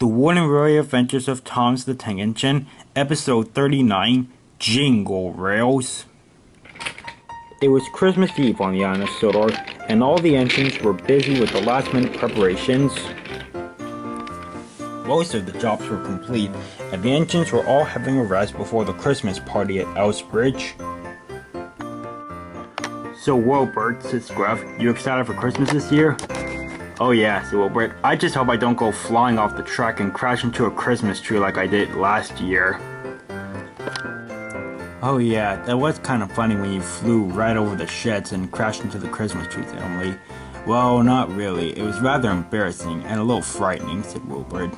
The Wooden Railway Adventures of Thomas the Tank Engine, Episode 39, Jingle Rails. It was Christmas Eve on the island of Sodor, and all the engines were busy with the last-minute preparations. Most of the jobs were complete, and the engines were all having a rest before the Christmas party at Elsbridge. So Wilbert, said Scruff, you excited for Christmas this year? Oh yeah, said Wilbert. I just hope I don't go flying off the track and crash into a Christmas tree like I did last year. Oh yeah, that was kind of funny when you flew right over the sheds and crashed into the Christmas trees, Emily. Well, not really. It was rather embarrassing and a little frightening, said Wilbert.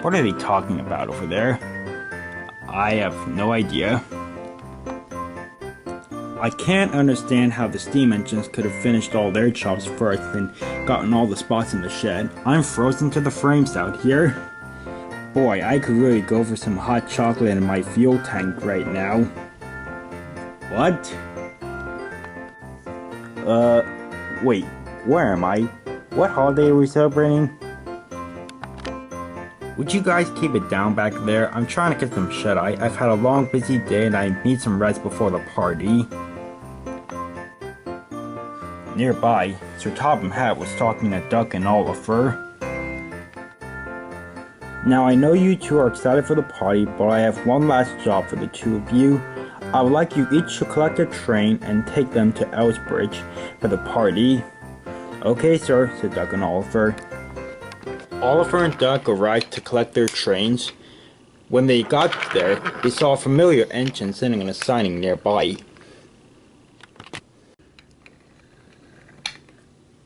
What are they talking about over there? I have no idea. I can't understand how the steam engines could have finished all their jobs first and gotten all the spots in the shed. I'm frozen to the frames out here. Boy, I could really go for some hot chocolate in my fuel tank right now. What? Wait, where am I? What holiday are we celebrating? Would you guys keep it down back there? I'm trying to get some shut-eye. I've had a long, busy day and I need some rest before the party. Nearby, Sir Topham Hatt was talking to Duck and Oliver. Now I know you two are excited for the party, but I have one last job for the two of you. I would like you each to collect a train and take them to Elsbridge for the party. Okay, sir, said Duck and Oliver. Oliver and Duck arrived to collect their trains. When they got there, they saw a familiar engine sitting in a siding nearby.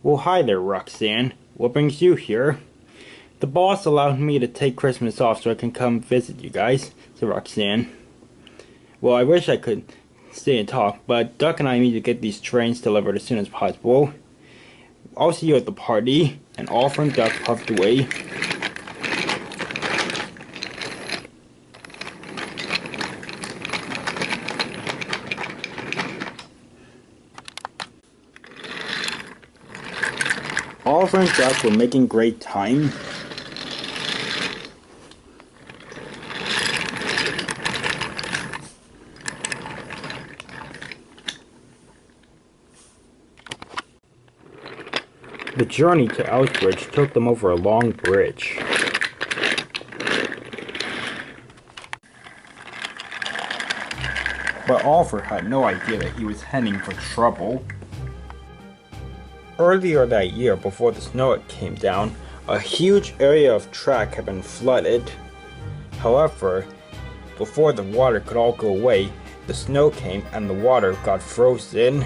Well, hi there, Roxanne. What brings you here? The boss allowed me to take Christmas off so I can come visit you guys, said Roxanne. Well, I wish I could stay and talk, but Duck and I need to get these trains delivered as soon as possible. I'll see you at the party, and Oliver and Duck puffed away. Oliver and Duck were making great time. The journey to Elsbridge took them over a long bridge. But Oliver had no idea that he was heading for trouble. Earlier that year, before the snow came down, a huge area of track had been flooded. However, before the water could all go away, the snow came and the water got frozen.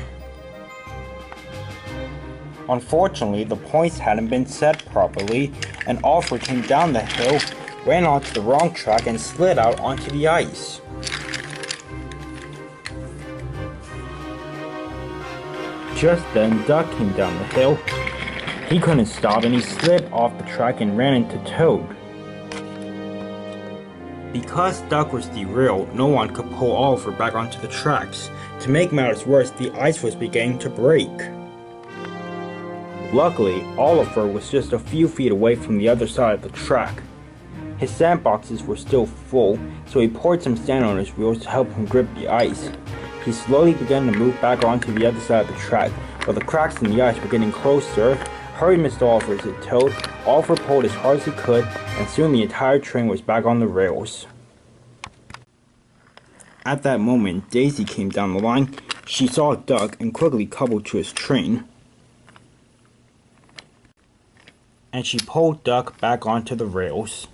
Unfortunately, the points hadn't been set properly, and Oliver came down the hill, ran onto the wrong track, and slid out onto the ice. Just then, Duck came down the hill. He couldn't stop and he slid off the track and ran into Toad. Because Duck was derailed, no one could pull Oliver back onto the tracks. To make matters worse, the ice was beginning to break. Luckily, Oliver was just a few feet away from the other side of the track. His sandboxes were still full, so he poured some sand on his wheels to help him grip the ice. He slowly began to move back onto the other side of the track, but the cracks in the ice were getting closer. Hurry, Mr. Oliver, said Toad. Oliver pulled as hard as he could, and soon the entire train was back on the rails. At that moment, Daisy came down the line. She saw Duck and quickly coupled to his train. And she pulled Duck back onto the rails.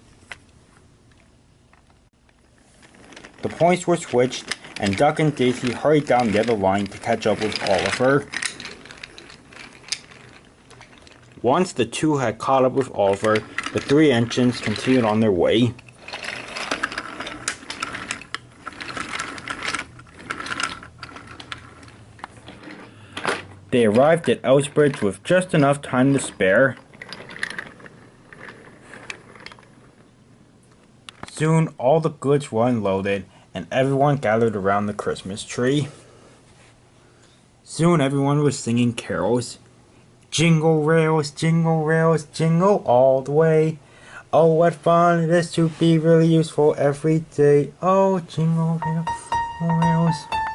The points were switched, and Duck and Daisy hurried down the other line to catch up with Oliver. Once the two had caught up with Oliver, the three engines continued on their way. They arrived at Elsbridge with just enough time to spare. Soon, all the goods were unloaded, and everyone gathered around the Christmas tree. Soon everyone was singing carols. Jingle rails, jingle all the way. Oh, what fun it is to be really useful every day. Oh, jingle rails, jingle rails.